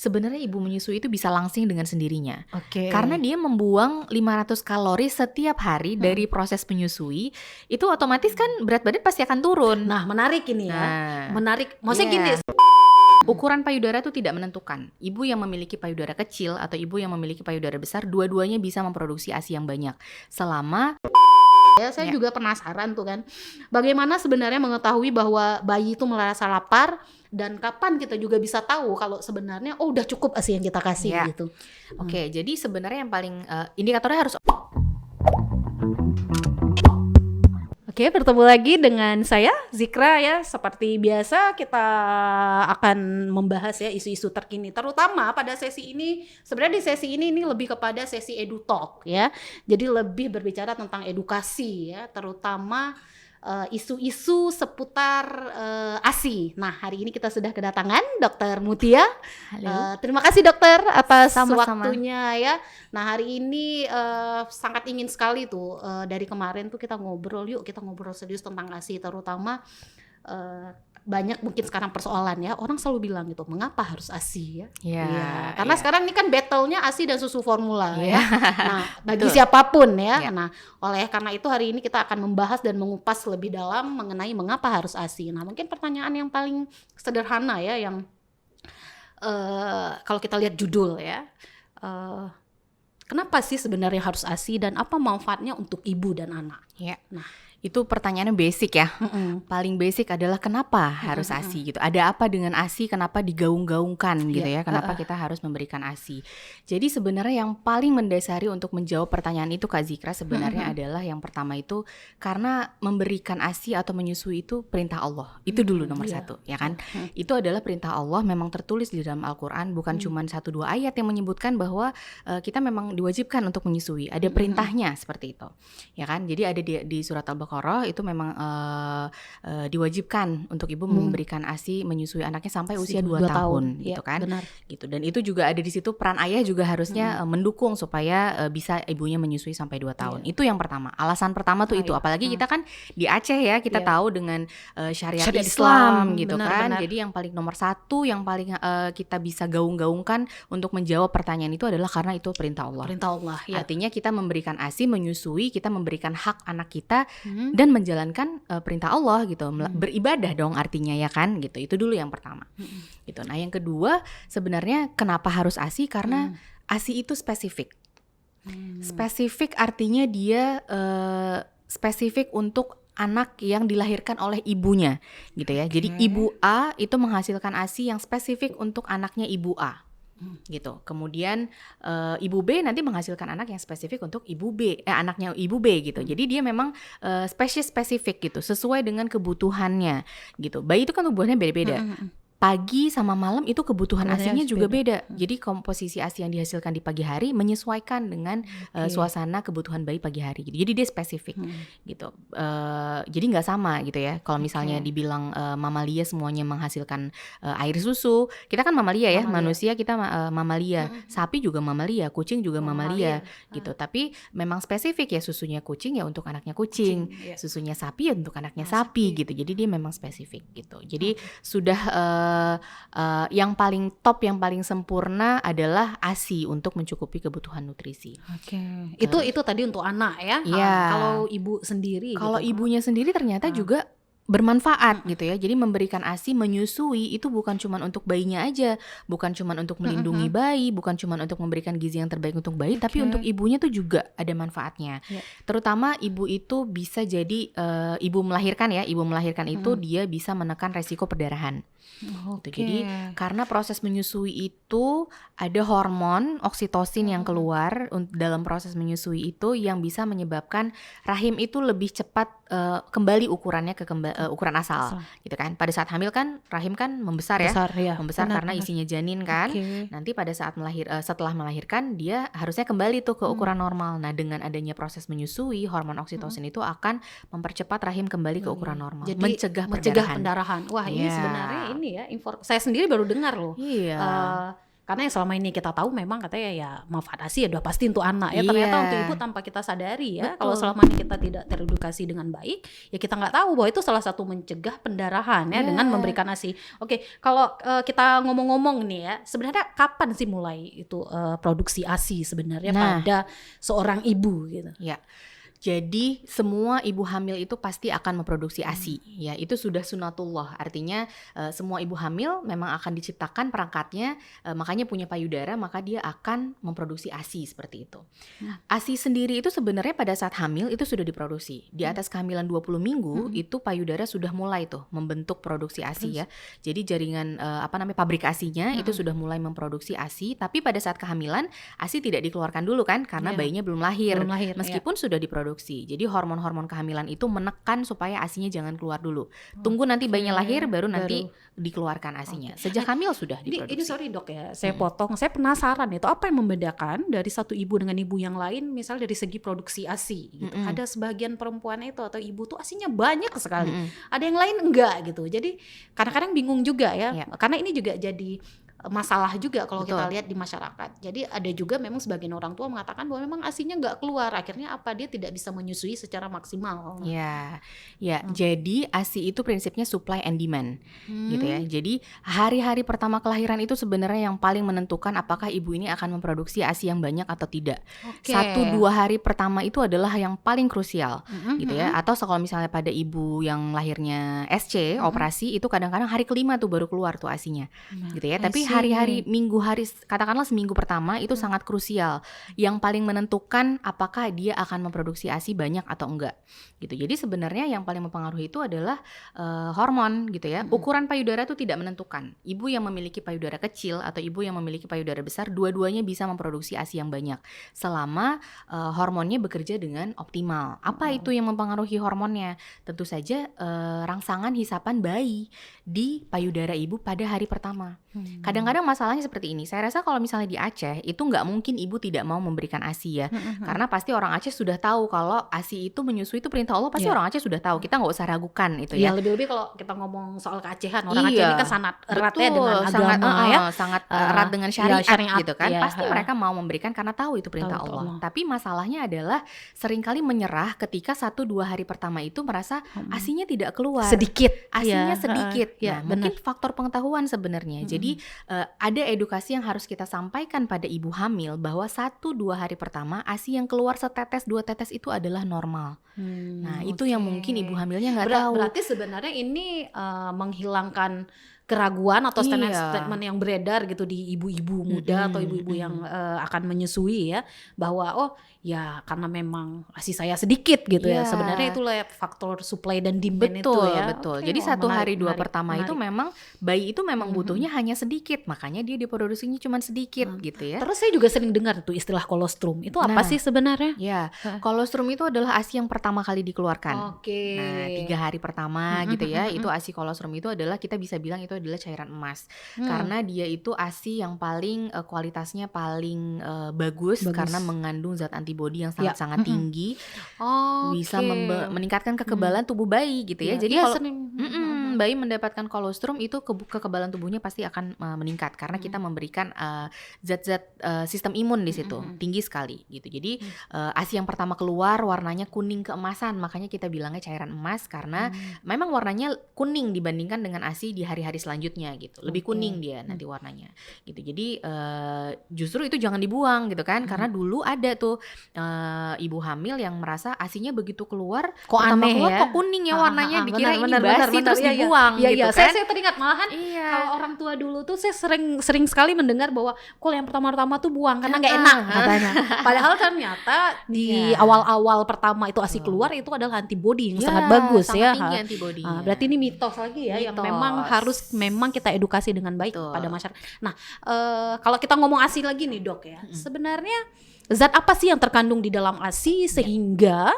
sebenarnya ibu menyusui itu bisa langsing dengan sendirinya. Oke. Karena dia membuang 500 kalori setiap hari dari proses menyusui, itu otomatis kan berat badan pasti akan turun. Nah, menarik ini ya. Nah, Menarik. Maksudnya iya. gini, Ukuran payudara itu tidak menentukan. Ibu yang memiliki payudara kecil atau ibu yang memiliki payudara besar, dua-duanya bisa memproduksi ASI yang banyak. Selama saya juga penasaran tuh kan, bagaimana sebenarnya mengetahui bahwa bayi itu merasa lapar dan kapan kita juga bisa tahu kalau sebenarnya udah cukup ASI yang kita kasih Ya. gitu. Oke, jadi sebenarnya yang paling indikatornya harus. Oke, bertemu lagi dengan saya Zikra ya. Seperti biasa kita akan membahas ya isu-isu terkini, terutama pada sesi ini. Sebenarnya di sesi ini lebih kepada sesi edu talk ya. Jadi lebih berbicara tentang edukasi ya, terutama isu-isu seputar ASI. Nah, hari ini kita sudah kedatangan Dr. Mutia. Halo. Terima kasih dokter atas Sama-sama. waktunya ya. Nah, hari ini sangat ingin sekali tuh dari kemarin tuh kita ngobrol serius tentang ASI, terutama banyak mungkin sekarang persoalan ya, orang selalu bilang gitu, mengapa harus ASI ya? Iya, Karena sekarang ini kan battle-nya ASI dan susu formula ya. Nah, bagi Betul. siapapun ya. Iya. Nah, oleh karena itu hari ini kita akan membahas dan mengupas lebih dalam mengenai mengapa harus ASI. Nah, mungkin pertanyaan yang paling sederhana ya, yang kalau kita lihat judul ya, kenapa sih sebenarnya harus ASI dan apa manfaatnya untuk ibu dan anak? Ya. Nah, Itu pertanyaannya basic ya. Paling basic adalah kenapa harus ASI gitu. Ada apa dengan ASI, kenapa digaung-gaungkan gitu ya. Kenapa kita harus memberikan ASI. Jadi sebenarnya yang paling mendasari untuk menjawab pertanyaan itu Kak Zikra sebenarnya adalah yang pertama itu karena memberikan ASI atau menyusui itu perintah Allah. Itu dulu nomor satu ya kan. Itu adalah perintah Allah, memang tertulis di dalam Al-Quran. Bukan cuma 1-2 ayat yang menyebutkan bahwa kita memang diwajibkan untuk menyusui. Ada perintahnya seperti itu ya kan. Jadi ada di surat Al-Baqarah itu memang diwajibkan untuk ibu memberikan ASI menyusui anaknya sampai usia 2 tahun gitu kan. Benar. Gitu. Dan itu juga ada di situ peran ayah juga harusnya mendukung supaya bisa ibunya menyusui sampai 2 tahun. Itu yang pertama. Alasan pertama tuh itu. Apalagi kita kan di Aceh ya, kita tahu dengan syariat Islam gitu kan. Jadi yang paling nomor satu, yang paling kita bisa gaung-gaungkan untuk menjawab pertanyaan itu adalah karena itu perintah Allah. Perintah Allah ya. Artinya kita memberikan ASI, menyusui, kita memberikan hak anak kita dan menjalankan perintah Allah gitu. Beribadah dong artinya ya kan gitu. Itu dulu yang pertama. Gitu. Nah, yang kedua sebenarnya kenapa harus ASI? Karena ASI itu spesifik. Spesifik artinya dia spesifik untuk anak yang dilahirkan oleh ibunya gitu ya. Jadi ibu A itu menghasilkan ASI yang spesifik untuk anaknya ibu A. Gitu. Kemudian ibu B nanti menghasilkan anak yang spesifik untuk anaknya ibu B gitu. Jadi dia memang spesies spesifik gitu, sesuai dengan kebutuhannya gitu. Bayi itu kan tubuhnya beda-beda. Pagi sama malam itu kebutuhan ASInya juga beda. Jadi komposisi ASI yang dihasilkan di pagi hari menyesuaikan dengan suasana kebutuhan bayi pagi hari gitu. Jadi dia spesifik gitu. Jadi nggak sama gitu ya. Kalau misalnya dibilang mamalia semuanya menghasilkan air susu, kita kan mamalia ya. Manusia kita mamalia. Sapi juga mamalia, kucing juga mamalia gitu. Tapi memang spesifik ya, susunya kucing ya untuk anaknya kucing, susunya sapi ya untuk anaknya sapi gitu. Jadi dia memang spesifik gitu. Jadi sudah yang paling top, yang paling sempurna adalah ASI untuk mencukupi kebutuhan nutrisi. Itu tadi untuk anak ya. Kalau ibu sendiri kalau gitu, ibunya sendiri ternyata juga bermanfaat gitu ya. Jadi memberikan ASI, menyusui itu bukan cuma untuk bayinya aja, bukan cuma untuk melindungi bayi, bukan cuma untuk memberikan gizi yang terbaik untuk bayi, tapi untuk ibunya tuh juga ada manfaatnya. Terutama ibu itu bisa jadi ibu melahirkan ya, ibu melahirkan itu dia bisa menekan resiko perdarahan. Jadi karena proses menyusui itu ada hormon oksitosin yang keluar dalam proses menyusui itu yang bisa menyebabkan rahim itu lebih cepat kembali ukurannya ke ukuran asal gitu kan. Pada saat hamil kan rahim kan membesar ya, membesar karena isinya janin kan. Nanti pada saat setelah melahirkan dia harusnya kembali tuh ke ukuran normal. Nah, dengan adanya proses menyusui, hormon oksitosin itu akan mempercepat rahim kembali ke ukuran normal. Jadi mencegah pendarahan. Wah, ini sebenarnya ini ya, saya sendiri baru dengar loh. Karena yang selama ini kita tahu memang katanya ya manfaat ASI ya udah pasti untuk anak ya. Iya. Ternyata untuk ibu tanpa kita sadari ya. Betul. Kalau selama ini kita tidak teredukasi dengan baik, ya kita nggak tahu bahwa itu salah satu mencegah pendarahan ya dengan memberikan ASI. Oke, kalau kita ngomong-ngomong nih ya, sebenarnya kapan sih mulai itu produksi ASI sebenarnya pada seorang ibu gitu? Ya. Jadi semua ibu hamil itu pasti akan memproduksi ASI, ya itu sudah sunatullah. Artinya semua ibu hamil memang akan diciptakan perangkatnya, makanya punya payudara, maka dia akan memproduksi ASI seperti itu. ASI sendiri itu sebenarnya pada saat hamil itu sudah diproduksi. Di atas kehamilan 20 minggu itu payudara sudah mulai tuh membentuk produksi ASI ya. Jadi jaringan pabrik ASInya itu sudah mulai memproduksi ASI, tapi pada saat kehamilan ASI tidak dikeluarkan dulu kan karena bayinya belum lahir meskipun sudah diproduksi. Jadi hormon-hormon kehamilan itu menekan supaya ASInya jangan keluar dulu. Tunggu nanti bayinya lahir baru nanti dikeluarkan ASInya. Sejak hamil sudah diproduksi. Ini sorry dok ya, saya potong. Saya penasaran itu apa yang membedakan dari satu ibu dengan ibu yang lain, misal dari segi produksi ASI gitu. Ada sebagian perempuan itu atau ibu tuh ASInya banyak sekali. Ada yang lain enggak gitu. Jadi kadang-kadang bingung juga ya. Karena ini juga jadi masalah juga kalau kita lihat di masyarakat. Jadi ada juga memang sebagian orang tua mengatakan bahwa memang ASInya nggak keluar, akhirnya dia tidak bisa menyusui secara maksimal. Jadi ASI itu prinsipnya supply and demand, gitu ya. Jadi hari-hari pertama kelahiran itu sebenarnya yang paling menentukan apakah ibu ini akan memproduksi ASI yang banyak atau tidak. 1-2 hari pertama itu adalah yang paling krusial, gitu ya. Atau kalau misalnya pada ibu yang lahirnya SC operasi itu kadang-kadang hari kelima tuh baru keluar tuh ASInya, gitu ya. Tapi hari-hari katakanlah seminggu pertama itu sangat krusial, yang paling menentukan apakah dia akan memproduksi ASI banyak atau enggak gitu. Jadi sebenarnya yang paling mempengaruhi itu adalah hormon gitu ya. Ukuran payudara itu tidak menentukan. Ibu yang memiliki payudara kecil atau ibu yang memiliki payudara besar, dua-duanya bisa memproduksi ASI yang banyak selama hormonnya bekerja dengan optimal. Apa itu yang mempengaruhi hormonnya? Tentu saja rangsangan hisapan bayi di payudara ibu pada hari pertama. Kadang-kadang masalahnya seperti ini. Saya rasa kalau misalnya di Aceh itu nggak mungkin ibu tidak mau memberikan ASI ya, karena pasti orang Aceh sudah tahu kalau ASI itu menyusui itu perintah Allah. Pasti orang Aceh sudah tahu. Kita nggak usah ragukan itu ya. Lebih-lebih kalau kita ngomong soal keacehan, orang Aceh ini kan sangat erat ya dengan agama sangat erat dengan syariat gitu kan. Pasti mereka mau memberikan karena tahu itu perintah Allah. Tapi masalahnya adalah seringkali menyerah ketika 1-2 hari pertama itu merasa ASInya tidak keluar. ASInya sedikit. Nah, mungkin faktor pengetahuan sebenarnya. Jadi ada edukasi yang harus kita sampaikan pada ibu hamil bahwa 1-2 hari pertama ASI yang keluar setetes 2 tetes itu adalah normal. Nah itu yang mungkin ibu hamilnya nggak tahu. Berarti sebenarnya ini menghilangkan keraguan atau statement yang beredar gitu di ibu-ibu muda atau ibu-ibu yang akan menyusui ya, bahwa ya karena memang ASI saya sedikit gitu ya. Sebenarnya itulah faktor supply dan demand itu ya. Betul. Jadi 1 hari 2 pertama itu memang bayi itu memang butuhnya hanya sedikit, makanya dia diproduksinya cuma sedikit gitu ya. Terus saya juga sering dengar tuh istilah kolostrum. Itu apa sih sebenarnya? Ya, kolostrum itu adalah ASI yang pertama kali dikeluarkan. Nah 3 hari pertama gitu ya, itu ASI kolostrum itu adalah kita bisa bilang itu adalah cairan emas, karena dia itu ASI yang paling kualitasnya paling bagus karena mengandung zat antibodi yang sangat-sangat tinggi, bisa meningkatkan kekebalan tubuh bayi gitu ya. Jadi kalau bayi mendapatkan kolostrum itu kekebalan tubuhnya pasti akan meningkat karena kita memberikan zat-zat sistem imun di situ tinggi sekali gitu. Jadi ASI yang pertama keluar warnanya kuning keemasan, makanya kita bilangnya cairan emas karena memang warnanya kuning dibandingkan dengan ASI di hari-hari selanjutnya gitu. Lebih kuning dia nanti warnanya gitu. Jadi justru itu jangan dibuang gitu kan, karena dulu ada tuh ibu hamil yang merasa ASInya begitu keluar kok aneh keluar, ya, kok kuning ya warnanya, dikira ini basi terus dibuang gitu kan. Saya teringat malahan kalau orang tua dulu tuh saya sering sekali mendengar bahwa kok yang pertama-tama tuh buang karena nggak enak katanya. Padahal ternyata di awal-awal pertama itu ASI keluar itu adalah antibodi yang sangat bagus ya. Tinggi antibodinya. Berarti ini mitos lagi ya, yang memang harus kita edukasi dengan baik pada masyarakat. Nah, kalau kita ngomong ASI lagi nih dok ya, sebenarnya zat apa sih yang terkandung di dalam ASI sehingga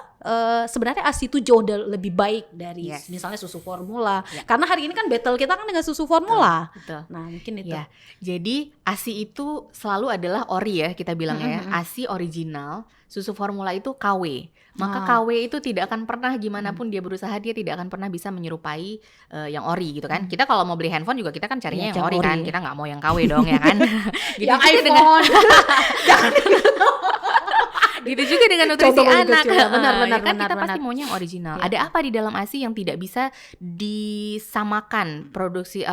sebenarnya ASI itu jauh lebih baik dari Yes. misalnya susu formula. Ya. Karena hari ini kan battle kita kan dengan susu formula. Betul. Nah, mungkin itu. Ya, jadi ASI itu selalu adalah ori ya kita bilang ya. ASI original, susu formula itu KW. Maka KW itu tidak akan pernah gimana pun dia berusaha, dia tidak akan pernah bisa menyerupai yang ori gitu kan. Kita kalau mau beli handphone juga kita kan carinya Iya, yang yang ori kan. ori. Kita nggak mau yang KW dong ya kan. Gitu Yang juga dengan iPhone. gitu juga dengan nutrisi Contoh paling anak. kecil ya. Benar, Ya benar, kan benar, kita pasti benar. maunya yang original. Iya. Ada apa di dalam ASI yang tidak bisa disamakan produksi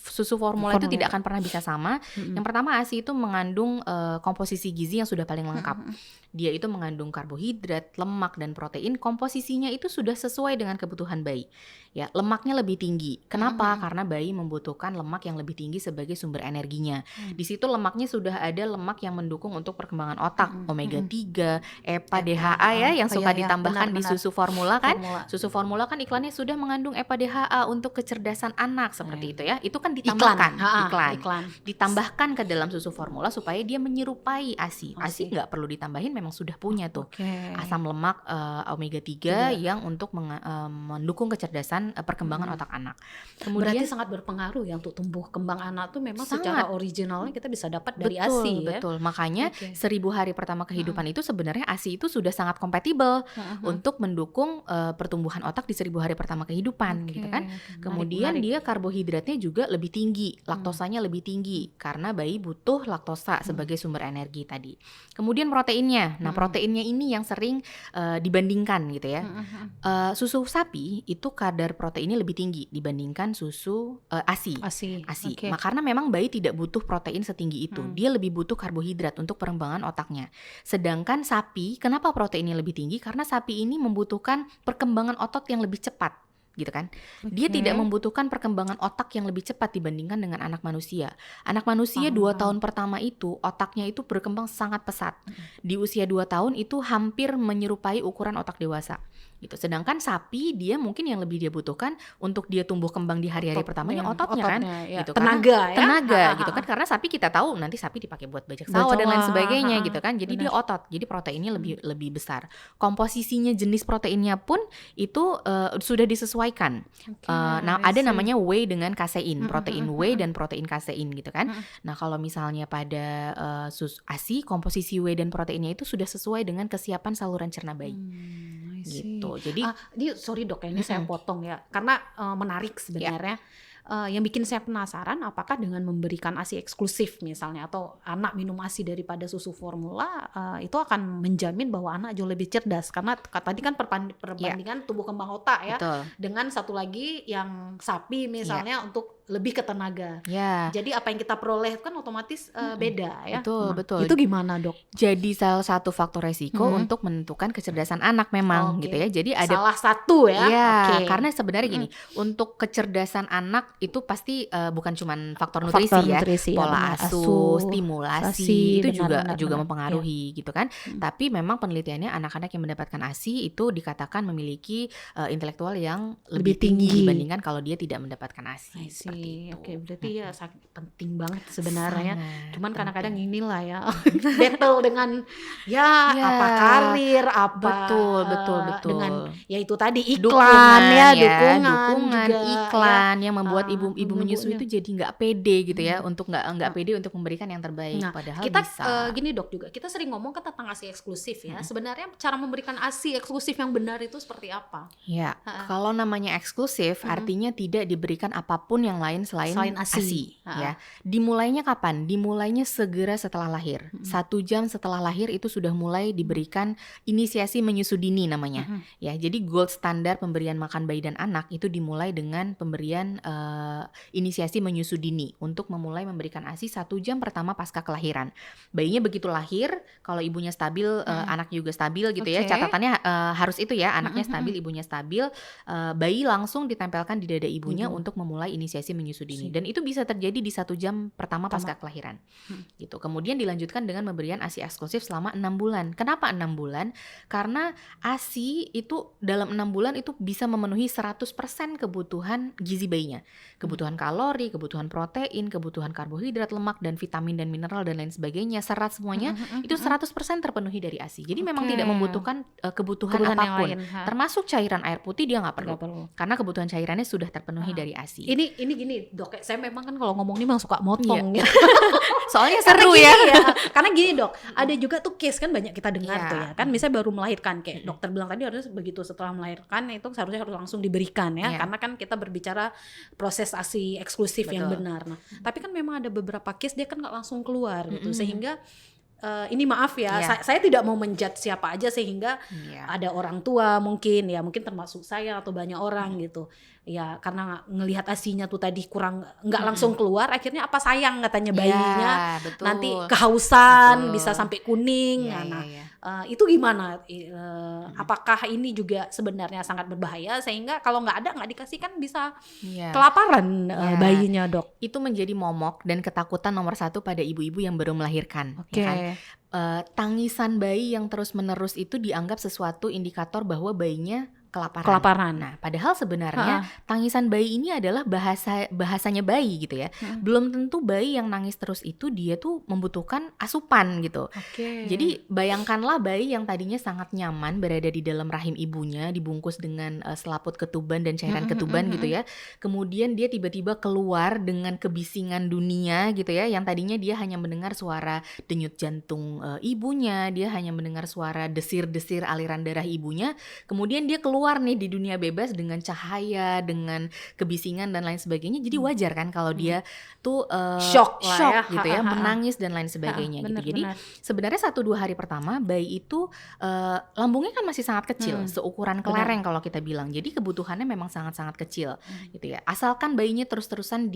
susu formula itu Formula. tidak akan pernah bisa sama. Yang pertama ASI itu mengandung komposisi gizi yang sudah paling lengkap. Dia itu mengandung karbohidrat, lemak dan protein. Komposisinya itu sudah sesuai dengan kebutuhan bayi. Ya, lemaknya lebih tinggi. Kenapa? Karena bayi membutuhkan lemak yang lebih tinggi sebagai sumber energinya. Di situ lemaknya sudah ada lemak yang mendukung untuk perkembangan otak, omega 3, EPA, DHA ya yang suka ditambahkan di benar. susu formula kan. Formula. Susu formula kan iklannya sudah mengandung EPA, DHA untuk kecerdasan anak seperti itu ya. Itu kan ditambahkan Iklan. ditambahkan ke dalam susu formula supaya dia menyerupai ASI. ASI nggak perlu ditambahin, memang sudah punya tuh. Oke. Asam lemak omega 3 yang untuk mendukung kecerdasan perkembangan otak anak. Berarti Kemudian sangat berpengaruh ya untuk tumbuh kembang anak tuh memang Sangat. secara originalnya kita bisa dapat dari betul, ASI ya. betul. Makanya Oke. 1000 hari pertama kehidupan itu sebenarnya ASI itu sudah sangat kompatibel untuk mendukung pertumbuhan otak di 1000 hari pertama kehidupan Oke, gitu kan. oke. Kemudian Menarik. dia karbohidratnya juga lebih tinggi, laktosanya lebih tinggi karena bayi butuh laktosa sebagai sumber energi tadi. Kemudian proteinnya. Nah, proteinnya ini yang sering dibandingkan gitu ya. Susu sapi itu kadar proteinnya lebih tinggi dibandingkan susu ASI. ASI. Oke. Karena memang bayi tidak butuh protein setinggi itu. Dia lebih butuh karbohidrat untuk perkembangan otaknya. Sedangkan sapi, kenapa proteinnya lebih tinggi? Karena sapi ini membutuhkan perkembangan otot yang lebih cepat. Gitu kan. Dia Oke. tidak membutuhkan perkembangan otak yang lebih cepat dibandingkan dengan anak manusia. Anak manusia 2 tahun pertama itu otaknya itu berkembang sangat pesat. Di usia 2 tahun itu hampir menyerupai ukuran otak dewasa. Gitu. Sedangkan sapi dia mungkin yang lebih dia butuhkan untuk dia tumbuh kembang di hari-hari pertamanya ototnya kan. ya. Gitu. Tenaga ya. Tenaga gitu kan, karena sapi kita tahu nanti sapi dipakai buat bajak sawah dan lain sawah, sebagainya gitu kan. Jadi benar. dia otot. Jadi proteinnya lebih besar. Komposisinya jenis proteinnya pun itu sudah disesuaikan. Oke, Nah, I ada see. namanya whey dengan kasein, protein whey dan protein kasein gitu kan. Nah, kalau misalnya pada ASI komposisi whey dan proteinnya itu sudah sesuai dengan kesiapan saluran cerna bayi. I see. Gitu. Jadi Ini sorry dok, ini saya potong ya, karena menarik sebenarnya. Yang bikin saya penasaran apakah dengan memberikan ASI eksklusif misalnya atau anak minum ASI daripada susu formula itu akan menjamin bahwa anak jauh lebih cerdas, karena tadi kan perbandingan tumbuh kembang otak ya betul. dengan satu lagi yang sapi misalnya untuk lebih ke tenaga. Ya. Jadi apa yang kita peroleh kan otomatis beda ya. Betul, betul. Itu gimana dok? Jadi salah satu faktor resiko untuk menentukan kecerdasan anak memang Oke. gitu ya. Jadi ada Salah satu ya. Iya, Oke. karena sebenarnya gini, untuk kecerdasan anak itu pasti bukan cuma faktor nutrisi Faktor ya, nutrisi, ya, pola benar. asuh, stimulasi itu benar, juga benar. mempengaruhi gitu kan. Tapi memang penelitiannya anak-anak yang mendapatkan ASI itu dikatakan memiliki intelektual yang lebih Lebih tinggi tinggi. dibandingkan kalau dia tidak mendapatkan ASI I seperti see. itu. Oke, berarti ya sangat penting banget sebenarnya. Sangat Cuman kadang-kadang penting. inilah ya battle dengan Ya, apa karir, apa betul. dengan ya itu tadi iklan Dukungan ya, dukungan juga, iklan yang membuat Ah, ibu menyusui itu jadi nggak pede gitu ya, untuk nggak pede untuk memberikan yang terbaik, Nah, padahal kita bisa. gini dok juga, kita sering ngomong kan tentang ASI eksklusif ya. Sebenarnya cara memberikan ASI eksklusif yang benar itu seperti apa? Ya, kalau namanya eksklusif artinya tidak diberikan apapun yang lain selain Selain ASI. ASI ya. Dimulainya kapan? Dimulainya segera setelah lahir. 1 jam setelah lahir itu sudah mulai diberikan inisiasi menyusu dini namanya. Ya, jadi gold standar pemberian makan bayi dan anak itu dimulai dengan pemberian inisiasi menyusu dini untuk memulai memberikan ASI 1 jam pertama pasca kelahiran. Bayinya begitu lahir, kalau ibunya stabil, anak juga stabil gitu ya. Oke. Catatannya harus itu ya, anaknya stabil, ibunya stabil, bayi langsung ditempelkan di dada ibunya untuk memulai inisiasi menyusu dini. Dan itu bisa terjadi di 1 jam pertama pasca kelahiran. Gitu. Kemudian dilanjutkan dengan pemberian ASI eksklusif selama 6 bulan. Kenapa 6 bulan? Karena ASI itu dalam 6 bulan itu bisa memenuhi 100% kebutuhan gizi bayinya. Kebutuhan kalori, kebutuhan protein, kebutuhan karbohidrat, lemak, dan vitamin dan mineral dan lain sebagainya, serat semuanya itu 100% terpenuhi dari ASI. Jadi memang tidak membutuhkan kebutuhan apapun. Termasuk cairan air putih dia nggak perlu. Karena kebutuhan cairannya sudah terpenuhi dari ASI. Ini gini dok, saya memang kan kalau ngomong ini memang suka motong ya. Soalnya seru ya. Karena gini dok, ada juga tuh case kan banyak kita dengar tuh ya. Kan misalnya baru melahirkan, kayak dokter bilang tadi harus begitu setelah melahirkan itu seharusnya harus langsung diberikan ya. Karena kan kita berbicara proses ASI eksklusif yang benar. Nah, tapi kan memang ada beberapa case dia kan nggak langsung keluar gitu, sehingga ini maaf ya, saya tidak mau menjudge siapa aja, sehingga ada orang tua mungkin termasuk saya atau banyak orang gitu ya, karena ngelihat ASInya tuh tadi kurang, nggak langsung keluar, akhirnya apa sayang katanya bayinya, nanti kehausan bisa sampai kuning. Itu gimana? Apakah ini juga sebenarnya sangat berbahaya sehingga kalau nggak dikasih kan bisa kelaparan bayinya dok? Itu menjadi momok dan ketakutan nomor satu pada ibu-ibu yang baru melahirkan. Ya kan? Tangisan bayi yang terus-menerus itu dianggap sesuatu indikator bahwa bayinya kelaparan. Nah, padahal sebenarnya tangisan bayi ini adalah bahasanya bayi gitu ya. Belum tentu bayi yang nangis terus itu dia tuh membutuhkan asupan gitu. Jadi bayangkanlah bayi yang tadinya sangat nyaman berada di dalam rahim ibunya, dibungkus dengan selaput ketuban dan cairan ketuban gitu ya. Kemudian dia tiba-tiba keluar dengan kebisingan dunia gitu ya, yang tadinya dia hanya mendengar suara denyut jantung ibunya, dia hanya mendengar suara desir-desir aliran darah ibunya. Kemudian dia keluar nih di dunia bebas dengan cahaya, dengan kebisingan dan lain sebagainya. Jadi wajar kan kalau dia tuh shock gitu ya, menangis dan lain sebagainya gitu. Jadi sebenarnya 1-2 hari pertama bayi itu lambungnya kan masih sangat kecil, seukuran kelereng kalau kita bilang. Jadi kebutuhannya memang sangat-sangat kecil gitu ya. Asalkan bayinya terus-terusan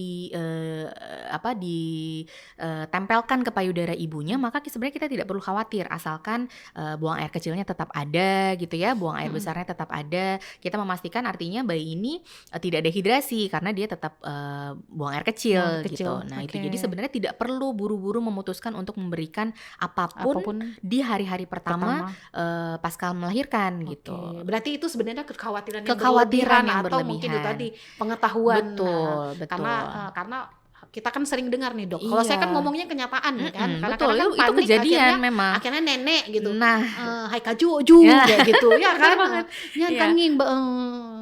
tempelkan ke payudara ibunya, maka sebenarnya kita tidak perlu khawatir, asalkan buang air kecilnya tetap ada gitu ya, buang air besarnya tetap ada. Kita memastikan artinya bayi ini tidak dehidrasi karena dia tetap buang air kecil gitu. Nah itu jadi sebenarnya tidak perlu buru-buru memutuskan untuk memberikan apapun di hari-hari pertama pasca melahirkan gitu. Berarti itu sebenarnya kekhawatiran yang berlebihan atau mungkin itu tadi pengetahuan. Betul. Karena kita kan sering dengar nih dok. Kalau saya kan ngomongnya kenyataan ya kan. Karena betul, kan itu kejadian memang. Akhirnya nenek gitu. Nah, hai kaju kayak gitu ya kan. Kanging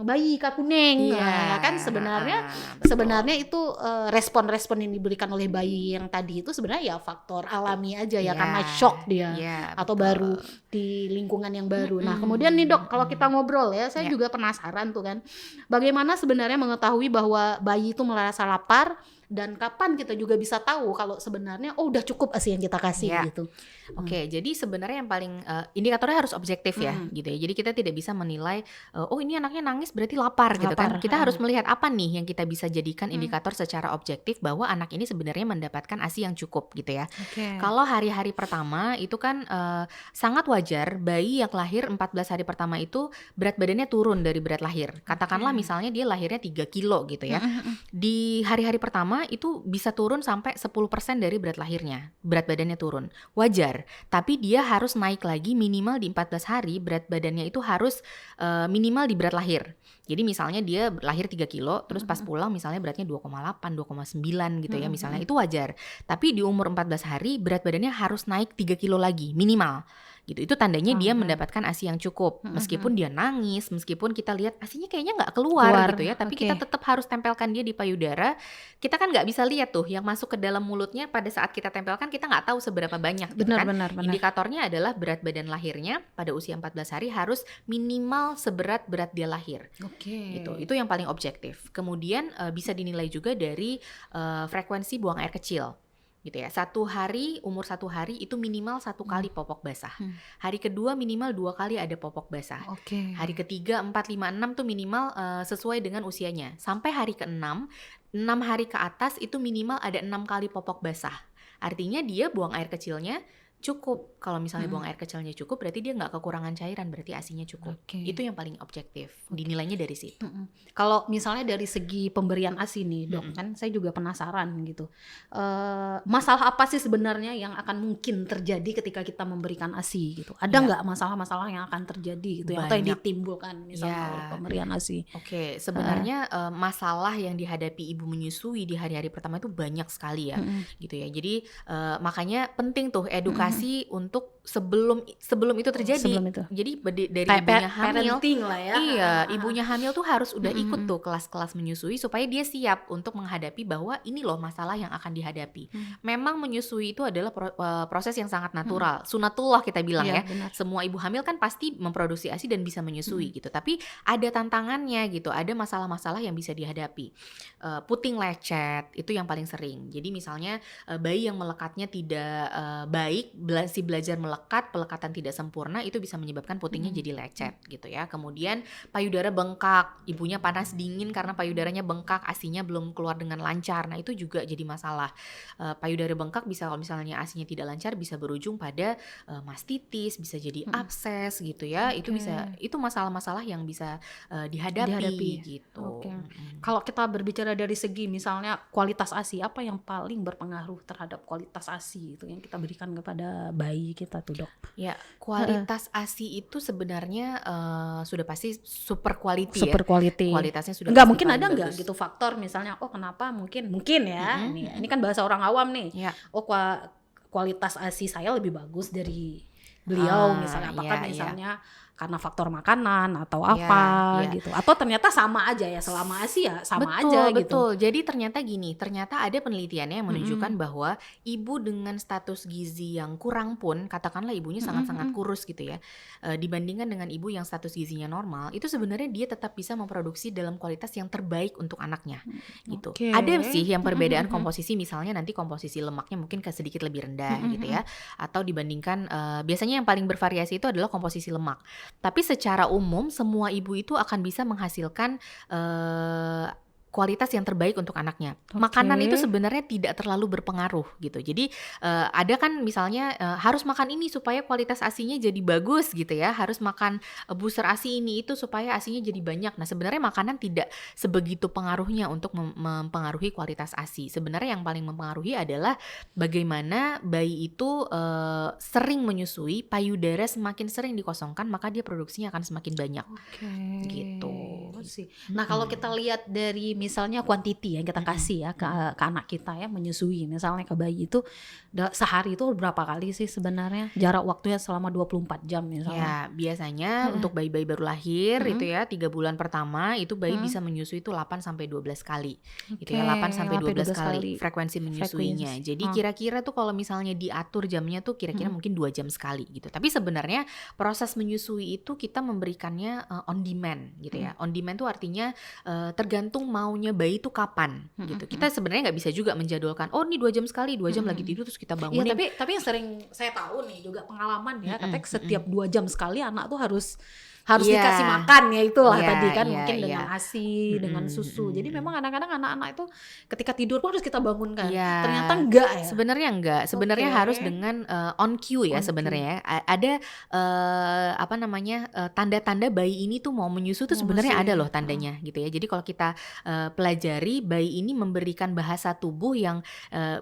bayi kakuneng. Kan sebenarnya itu respon-respon yang diberikan oleh bayi yang tadi itu sebenarnya ya faktor alami aja ya, karena shock dia atau baru di lingkungan yang baru. Nah, kemudian nih dok, kalau kita ngobrol ya, saya juga penasaran tuh kan. Bagaimana sebenarnya mengetahui bahwa bayi itu merasa lapar, dan kapan kita juga bisa tahu kalau sebenarnya udah cukup ASI yang kita kasih gitu. Oke, jadi sebenarnya yang paling indikatornya harus objektif ya gitu ya. Jadi kita tidak bisa menilai ini anaknya nangis berarti lapar gitu kan. Kita harus melihat apa nih yang kita bisa jadikan indikator secara objektif bahwa anak ini sebenarnya mendapatkan ASI yang cukup gitu ya. Kalau hari-hari pertama itu kan sangat wajar bayi yang lahir 14 hari pertama itu berat badannya turun dari berat lahir. Katakanlah misalnya dia lahirnya 3 kilo gitu ya. Di hari-hari pertama itu bisa turun sampai 10% dari berat lahirnya, berat badannya turun. Wajar, tapi dia harus naik lagi minimal di 14 hari, berat badannya itu harus minimal di berat lahir. Jadi misalnya dia lahir 3 kilo, terus pas pulang misalnya beratnya 2,8, 2,9 gitu ya, misalnya itu wajar. Tapi di umur 14 hari berat badannya harus naik 3 kilo lagi, minimal. Gitu, itu tandanya dia mendapatkan ASI yang cukup, meskipun dia nangis, meskipun kita lihat ASInya kayaknya nggak keluar gitu ya, tapi kita tetap harus tempelkan dia di payudara. Kita kan nggak bisa lihat tuh yang masuk ke dalam mulutnya pada saat kita tempelkan, kita nggak tahu seberapa banyak gitu kan. Indikatornya adalah berat badan lahirnya pada usia 14 hari harus minimal seberat berat dia lahir. Gitu, itu yang paling objektif. Kemudian bisa dinilai juga dari frekuensi buang air kecil. Gitu ya, umur 1 hari itu minimal 1 kali popok basah. Hari kedua minimal 2 kali ada popok basah. Hari ketiga, 4, 5, 6 tuh minimal sesuai dengan usianya. Sampai hari ke-6, 6 hari ke atas itu minimal ada 6 kali popok basah. Artinya dia buang air kecilnya cukup. Kalau misalnya buang air kecilnya cukup, berarti dia nggak kekurangan cairan, berarti ASI-nya cukup. Oke. Itu yang paling objektif. Dinilainya dari situ. Kalau misalnya dari segi pemberian ASI nih dok, kan saya juga penasaran gitu. Masalah apa sih sebenarnya yang akan mungkin terjadi ketika kita memberikan ASI gitu? Ada nggak masalah-masalah yang akan terjadi gitu ya, atau yang Banyak. ditimbulkan misalnya oleh pemberian ASI? Oke, sebenarnya masalah yang dihadapi ibu menyusui di hari-hari pertama itu banyak sekali ya, gitu ya. Jadi makanya penting tuh edukasi untuk sebelum itu terjadi. Sebelum itu. Jadi dari Kayak ibunya hamil, parenting lah ya. iya, ibunya hamil tuh harus udah ikut tuh kelas-kelas menyusui supaya dia siap untuk menghadapi bahwa ini loh masalah yang akan dihadapi. Memang menyusui itu adalah proses yang sangat natural, sunatullah kita bilang Iya, ya. benar. Semua ibu hamil kan pasti memproduksi ASI dan bisa menyusui gitu. Tapi ada tantangannya gitu, ada masalah-masalah yang bisa dihadapi. Puting lecet itu yang paling sering. Jadi misalnya bayi yang melekatnya tidak baik, si belajar melekat, pelekatan tidak sempurna, itu bisa menyebabkan putingnya jadi lecet gitu ya. Kemudian payudara bengkak, ibunya panas dingin karena payudaranya bengkak, ASINya belum keluar dengan lancar. Nah itu juga jadi masalah. Payudara bengkak bisa, kalau misalnya ASINya tidak lancar, bisa berujung pada mastitis, bisa jadi abses gitu ya. Itu masalah-masalah yang bisa dihadapi gitu. Oke. Kalau kita berbicara dari segi misalnya kualitas ASI, apa yang paling berpengaruh terhadap kualitas ASI itu yang kita berikan kepada bayi kita tuh dok? Ya, kualitas ASI itu sebenarnya sudah pasti super quality Super ya. quality. Kualitasnya sudah Enggak, pasti mungkin paling ada nggak bagus. gitu faktor misalnya, oh kenapa mungkin ya, ini kan bahasa orang awam nih. Ya. Oh kualitas ASI saya lebih bagus dari beliau misalnya, apakah iya. misalnya karena faktor makanan atau apa Iya. gitu, atau ternyata sama aja ya, selama ASI ya sama Betul, aja gitu. betul. Jadi ternyata ada penelitiannya yang menunjukkan bahwa ibu dengan status gizi yang kurang pun, katakanlah ibunya sangat-sangat kurus gitu ya, dibandingkan dengan ibu yang status gizinya normal, itu sebenarnya dia tetap bisa memproduksi dalam kualitas yang terbaik untuk anaknya gitu. Oke. Ada sih yang perbedaan komposisi, misalnya nanti komposisi lemaknya mungkin sedikit lebih rendah gitu ya, atau dibandingkan biasanya yang paling bervariasi itu adalah komposisi lemak. Tapi secara umum semua ibu itu akan bisa menghasilkan kualitas yang terbaik untuk anaknya. Makanan itu sebenarnya tidak terlalu berpengaruh gitu. Jadi ada kan misalnya harus makan ini supaya kualitas ASINya jadi bagus gitu ya. Harus makan booster ASI ini itu supaya ASINya jadi banyak. Nah sebenarnya makanan tidak sebegitu pengaruhnya untuk mempengaruhi kualitas ASI. Sebenarnya yang paling mempengaruhi adalah bagaimana bayi itu sering menyusui, payudara semakin sering dikosongkan, maka dia produksinya akan semakin banyak. Gitu. Nah kalau kita lihat dari misalnya quantity yang kita kasih ya ke anak kita ya, menyusui misalnya ke bayi itu sehari itu berapa kali sih sebenarnya jarak waktunya selama 24 jam misalnya? Ya biasanya untuk bayi-bayi baru lahir itu ya 3 bulan pertama itu bayi bisa menyusui itu 8-12 kali gitu ya, 8-12 kali frekuensi menyusuinya. Jadi kira-kira tuh kalau misalnya diatur jamnya tuh kira-kira mungkin 2 jam sekali gitu. Tapi sebenarnya proses menyusui itu kita memberikannya on demand gitu ya. On demand tuh artinya tergantung maunya bayi itu kapan gitu. Kita sebenarnya nggak bisa juga menjadwalkan, oh ini 2 jam sekali, 2 jam lagi tidur terus kita bangunin. Iya, tapi yang sering saya tahu nih juga pengalaman ya, katanya setiap 2 jam sekali anak tuh harus dikasih makan ya, itulah tadi kan mungkin dengan ASI, dengan susu. Jadi memang kadang-kadang anak-anak itu ketika tidur pun harus kita bangunkan. Ternyata enggak ya. Sebenarnya enggak. Sebenarnya harus dengan on cue ya sebenarnya. Ada tanda-tanda bayi ini tuh mau menyusu tuh sebenarnya ada loh tandanya gitu ya. Jadi kalau kita pelajari bayi ini memberikan bahasa tubuh yang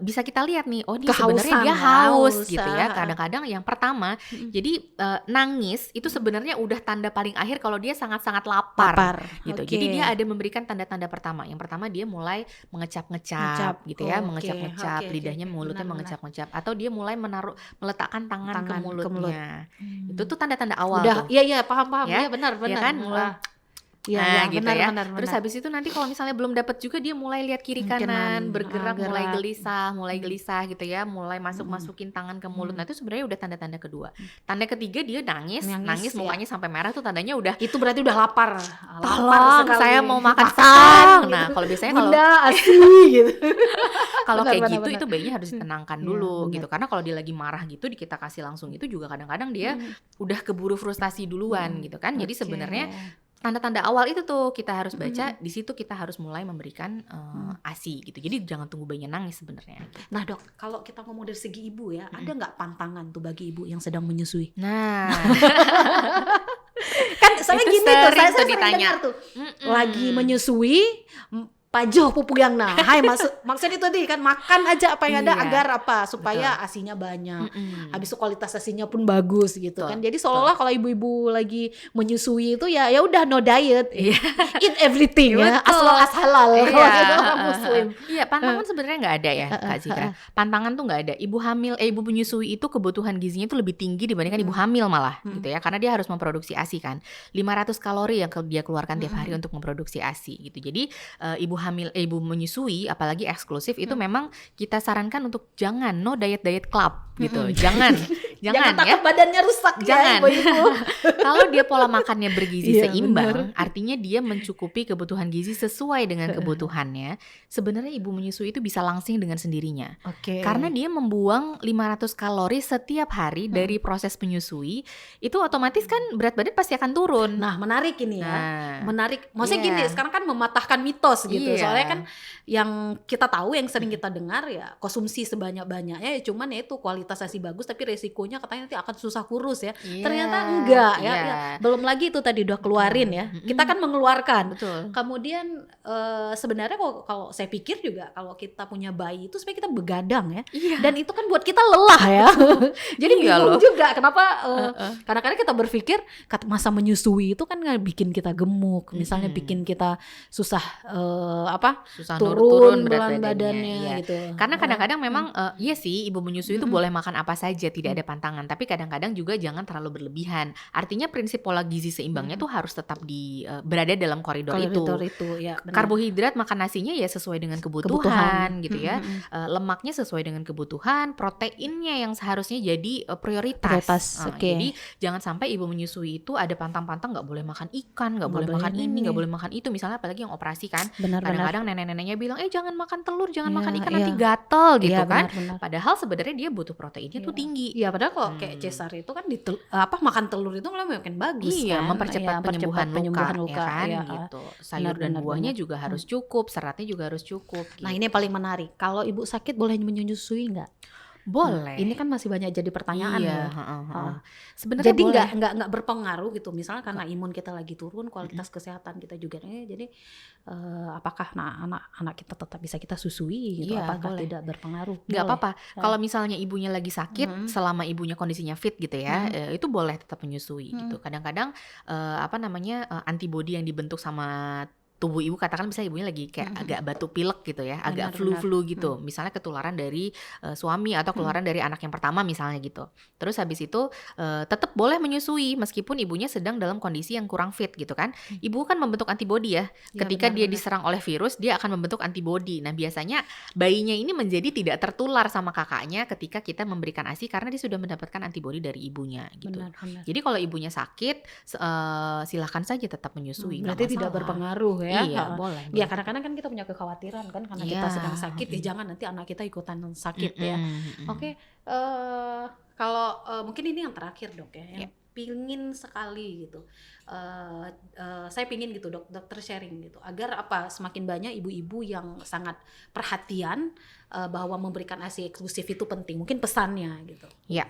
bisa kita lihat nih, oh dia sebenarnya dia haus gitu ya. Kadang-kadang yang pertama jadi nangis itu sebenarnya udah tanda paling akhir kalau dia sangat-sangat lapar gitu. Jadi dia ada memberikan tanda-tanda pertama. Yang pertama dia mulai mengecap-ngecap gitu ya, mengecap-ngecap lidahnya, mulutnya mengecap-ngecap, atau dia mulai meletakkan tangan ke mulutnya. Itu tuh tanda-tanda awal udah, tuh. Iya paham ya, benar Ya kan? Mulai gitu benar, ya. benar. Terus habis itu nanti kalau misalnya belum dapat juga dia mulai lihat kiri kanan, bergerak, mulai gelisah gitu ya, mulai masukin tangan ke mulut. Nah itu sebenarnya udah tanda-tanda kedua. Tanda ketiga dia nangis mukanya sampai merah tuh tandanya udah, itu berarti udah lapar. Tolong saya mau makan sekarang. Nah kalau biasanya kalau ASI gitu. kalau kayak gitu itu bayinya harus ditenangkan dulu gitu. Karena kalau dia lagi marah gitu kita kasih langsung itu juga kadang-kadang dia udah keburu frustasi duluan gitu kan. Jadi sebenarnya tanda-tanda awal itu tuh kita harus baca, di situ kita harus mulai memberikan ASI gitu. Jadi jangan tunggu bayinya nangis sebenarnya. Nah dok, kalau kita ngomong dari segi ibu ya, ada nggak pantangan tuh bagi ibu yang sedang menyusui? Nah, Kan soalnya Itu gini tuh, sering saya tuh sering ditanya. dengar tuh, lagi menyusui, pajoh pupuk yang nah, hai maksudnya itu tadi kan makan aja apa yang ada Iya. agar apa supaya asinya banyak, habis itu kualitas asinya pun bagus gitu Betul, kan. Jadi seolah-olah kalau ibu-ibu lagi menyusui itu ya udah no diet, Iya. eat everything ya, as Betul. long as halal kalau kita orang muslim. Iya, pantangan sebenarnya nggak ada ya, Kak Zikra. Pantangan tuh nggak ada. Ibu menyusui itu kebutuhan gizinya itu lebih tinggi dibandingkan ibu hamil malah, gitu ya. Karena dia harus memproduksi ASI kan. 500 kalori yang dia keluarkan tiap hari untuk memproduksi ASI gitu. Jadi ibu menyusui apalagi eksklusif itu memang kita sarankan untuk jangan no diet club gitu. Jangan Jangan ya. takut badannya rusak Jangan. ya ibu-ibu. Kalau dia pola makannya bergizi Iya, seimbang, artinya dia mencukupi kebutuhan gizi sesuai dengan kebutuhannya. Sebenarnya ibu menyusui itu bisa langsing dengan sendirinya. Oke. Karena dia membuang 500 kalori setiap hari dari proses menyusui, itu otomatis kan berat badan pasti akan turun. Nah menarik ini ya, Nah, menarik. Maksudnya iya. gini, sekarang kan mematahkan mitos gitu. Iya. Soalnya kan yang kita tahu, yang sering kita dengar ya konsumsi sebanyak-banyaknya ya cuman ya itu kualitas ASI bagus tapi resikonya katanya nanti akan susah kurus ya. Iya, Ternyata enggak ya, iya. ya. Belum lagi itu tadi udah keluarin ya. Kita kan mengeluarkan. Betul. Kemudian sebenarnya kalau saya pikir juga kalau kita punya bayi itu supaya kita begadang ya. Iya. Dan itu kan buat kita lelah ya. Jadi Iya bingung loh. juga kenapa kadang-kadang kita berpikir masa menyusui itu kan bikin kita gemuk, misalnya bikin kita susah Susah turun berat berat badannya iya. gitu. Karena kadang-kadang memang iya sih ibu menyusui itu boleh makan apa saja, tidak ada pantangan, tapi kadang-kadang juga jangan terlalu berlebihan. Artinya prinsip pola gizi seimbangnya tuh harus tetap berada dalam koridor itu. Ya, benar. Karbohidrat makan nasinya ya sesuai dengan kebutuhan gitu ya. Lemaknya sesuai dengan kebutuhan, proteinnya yang seharusnya jadi prioritas. Oke. Jadi jangan sampai ibu menyusui itu ada pantang-pantang nggak boleh makan ikan, nggak boleh makan ini, nggak boleh makan itu. Misalnya apalagi yang operasi kan, Benar-benar. kadang-kadang nenek-neneknya bilang jangan makan telur, jangan Iya, makan ikan iya. nanti gatel gitu Iya, kan. benar-benar. Padahal sebenarnya dia butuh proteinnya tuh tinggi. Iya, padahal kalau kayak cesar itu kan makan telur itu malah makin bagus Iya, kan. mempercepat Iya, penyembuhan luka, ya kan iya. gitu. Sayur dan Benar, buahnya benar. juga harus cukup, seratnya juga harus cukup. Nah, gitu. ini yang paling menarik. Kalau ibu sakit boleh menyusui nggak? Boleh. Ini kan masih banyak jadi pertanyaan iya, ya. Sebenarnya Jadi boleh. nggak berpengaruh gitu. Misalnya karena imun kita lagi turun, kualitas kesehatan kita juga jadi apakah anak kita tetap bisa kita susui gitu? Iya, Apakah boleh. tidak berpengaruh? Nggak Boleh. apa-apa. Kalau misalnya ibunya lagi sakit, selama ibunya kondisinya fit gitu ya, itu boleh tetap menyusui gitu. Kadang-kadang antibodi yang dibentuk sama tubuh ibu, katakan misalnya ibunya lagi kayak agak batuk pilek gitu ya, agak flu-flu gitu, misalnya ketularan dari suami atau ketularan dari anak yang pertama misalnya gitu. Terus habis itu tetap boleh menyusui meskipun ibunya sedang dalam kondisi yang kurang fit gitu kan. Ibu kan membentuk antibodi ya. Ya, Ketika dia benar-benar. diserang oleh virus, dia akan membentuk antibodi. Nah, biasanya bayinya ini menjadi tidak tertular sama kakaknya ketika kita memberikan ASI karena dia sudah mendapatkan antibodi dari ibunya gitu. Benar-benar. Jadi kalau ibunya sakit, silahkan saja tetap menyusui. nggak Berarti tidak masalah. berpengaruh ya. Iya, Ya boleh. boleh. kadang-kadang kan kita punya kekhawatiran kan karena Iya. kita sedang sakit ya jangan nanti anak kita ikutan sakit ya. Mm-mm. Oke, kalau mungkin ini yang terakhir dok ya, yang pingin sekali gitu. Saya pingin gitu dokter sharing gitu agar semakin banyak ibu-ibu yang sangat perhatian bahwa memberikan ASI eksklusif itu penting. Mungkin pesannya gitu. Ya.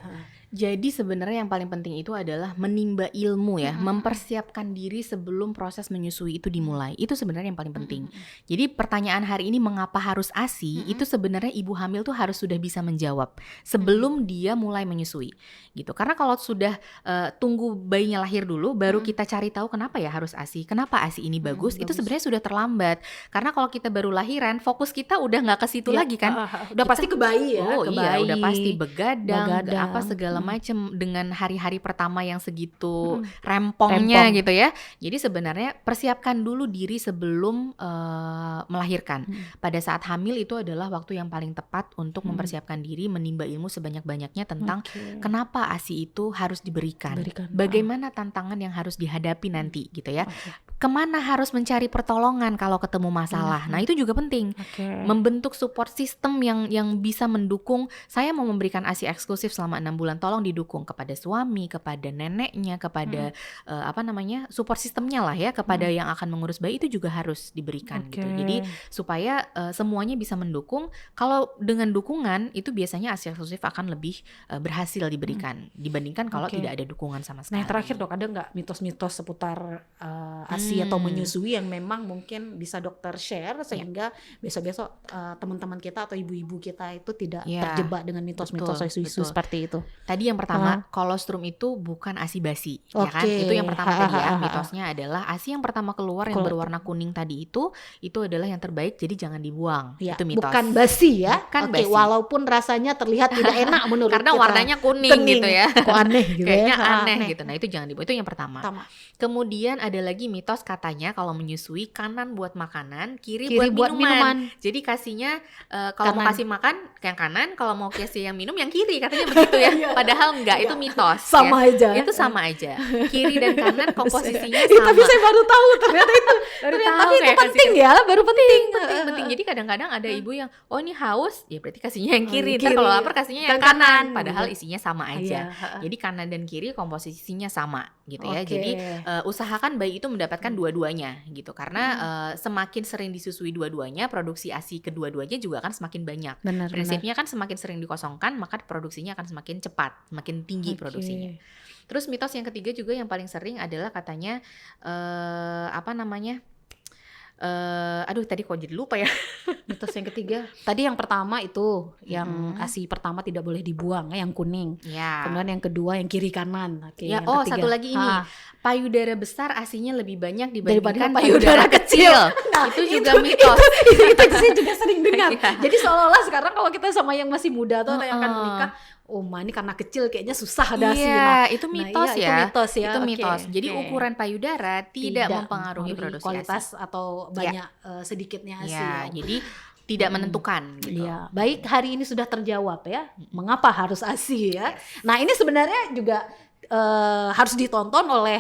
Jadi sebenarnya yang paling penting itu adalah menimba ilmu ya, mempersiapkan diri sebelum proses menyusui itu dimulai. Itu sebenarnya yang paling penting. Jadi pertanyaan hari ini mengapa harus ASI, itu sebenarnya ibu hamil tuh harus sudah bisa menjawab sebelum dia mulai menyusui gitu. Karena kalau sudah tunggu bayinya lahir dulu baru kita cari tahu kenapa ya harus ASI, kenapa ASI ini bagus, itu sebenarnya sudah terlambat. Karena kalau kita baru lahiran, fokus kita udah nggak ke situ lagi kan. Udah pasti ke bayi ya. Oh ke iya, bayi. udah pasti begadang. Begadang. Segala macem dengan hari-hari pertama yang segitu rempongnya gitu ya. Jadi sebenarnya persiapkan dulu diri sebelum melahirkan. Pada saat hamil itu adalah waktu yang paling tepat untuk mempersiapkan diri, menimba ilmu sebanyak-banyaknya tentang kenapa ASI itu harus diberikan. Bagaimana tantangan yang harus dihadapi nanti gitu ya. kemana harus mencari pertolongan kalau ketemu masalah. Nah itu juga penting. Membentuk support system yang bisa mendukung. Saya mau memberikan ASI eksklusif selama 6 bulan, tolong didukung kepada suami, kepada neneknya, kepada support systemnya lah ya, kepada yang akan mengurus bayi, itu juga harus diberikan gitu. Jadi supaya semuanya bisa mendukung. Kalau dengan dukungan itu biasanya ASI eksklusif akan lebih berhasil diberikan dibandingkan kalau tidak ada dukungan sama sekali. Nah terakhir dok, ada nggak mitos-mitos seputar ASI atau menyusui yang memang mungkin bisa dokter share sehingga besok-besok teman-teman kita atau ibu-ibu kita itu tidak terjebak dengan mitos-mitos isu-isu seperti itu? Tadi yang pertama, kolostrum itu bukan ASI basi, ya kan? Itu yang pertama tadi ya, mitosnya adalah ASI yang pertama keluar yang berwarna kuning tadi itu adalah yang terbaik, jadi jangan dibuang. Itu mitos. Bukan basi ya. Bukan basi. Walaupun rasanya terlihat tidak enak menurut karena kita. warnanya kuning gitu ya. Kok aneh gitu kayaknya ya. aneh gitu. Nah itu jangan dibuang. Itu yang pertama. Kemudian ada lagi mitos katanya kalau menyusui kanan buat makanan, kiri buat minuman. Jadi kasihnya kalau mau kasih makan yang kanan, kalau mau kasih yang minum yang kiri, katanya begitu ya. Padahal enggak, itu mitos. Sama ya. aja. Itu sama aja. Kiri dan kanan komposisinya sama. sama. Tapi saya baru tahu ternyata itu. Tapi itu penting ya, baru penting. Penting. Jadi kadang-kadang ada ibu yang ini haus, ya berarti kasihnya yang kiri. Ntar kalau lapar kasihnya yang kanan. Padahal isinya sama aja. Jadi kanan dan kiri komposisinya sama gitu ya. Jadi usahakan bayi itu mendapatkan dua-duanya gitu. Karena semakin sering disusui dua-duanya, produksi ASI kedua-duanya juga akan semakin banyak. Prinsipnya kan semakin sering dikosongkan, maka produksinya akan semakin cepat, semakin tinggi produksinya. Terus mitos yang ketiga juga yang paling sering adalah katanya tadi kok jadi lupa ya. Mitos yang ketiga tadi, yang pertama itu yang ASI pertama tidak boleh dibuang ya, yang kuning. Kemudian yang kedua yang kiri kanan. Yang ketiga. Satu lagi ini, payudara besar ASI-nya lebih banyak dibandingkan payudara kecil. Nah, itu juga mitos. Itu saya juga sering dengar. Jadi seolah-olah sekarang kalau kita sama yang masih muda atau yang akan menikah, ini karena kecil kayaknya susah ada ASI. Itu mitos ya. Itu mitos. Jadi ukuran payudara tidak mempengaruhi produksi kualitas ASI. Atau banyak sedikitnya ASI. Jadi tidak menentukan gitu. Baik, hari ini sudah terjawab ya. Mengapa harus ASI ya? Nah, ini sebenarnya juga harus ditonton oleh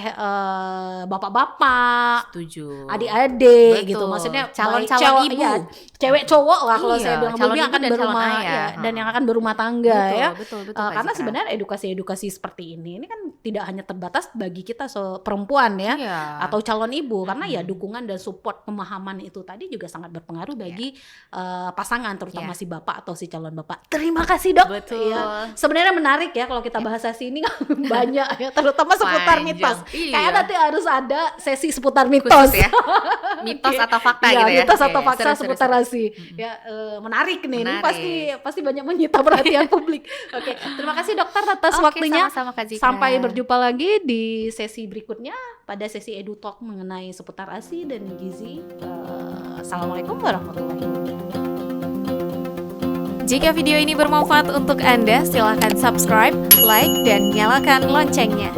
bapak-bapak, setuju, adik-adik gitu, maksudnya calon-calon ibu, cewek cowok lah kalau saya bilang, belum yang akan berumah dan yang akan berumah tangga. Betul, karena sebenarnya edukasi seperti ini kan tidak hanya terbatas bagi kita perempuan ya, atau calon ibu, karena ya dukungan dan support pemahaman itu tadi juga sangat berpengaruh bagi pasangan, terutama si bapak atau si calon bapak. Terima kasih dok. Betul. Sebenarnya menarik ya kalau kita bahas sesi ini banyak ya, terutama seputar mitos. Kayaknya nanti harus ada sesi seputar mitos. Khusus ya. Mitos atau fakta gitu ya. Mitos atau fakta seputar ASI. Ya, menarik nih. Ini pasti banyak menyita perhatian publik. Terima kasih dokter atas waktunya. Sama-sama Kak Zika. Sampai berjumpa lagi di sesi berikutnya pada sesi Edu Talk mengenai seputar ASI dan gizi. Assalamualaikum warahmatullahi wabarakatuh. Jika video ini bermanfaat untuk Anda, silakan subscribe, like, dan nyalakan loncengnya.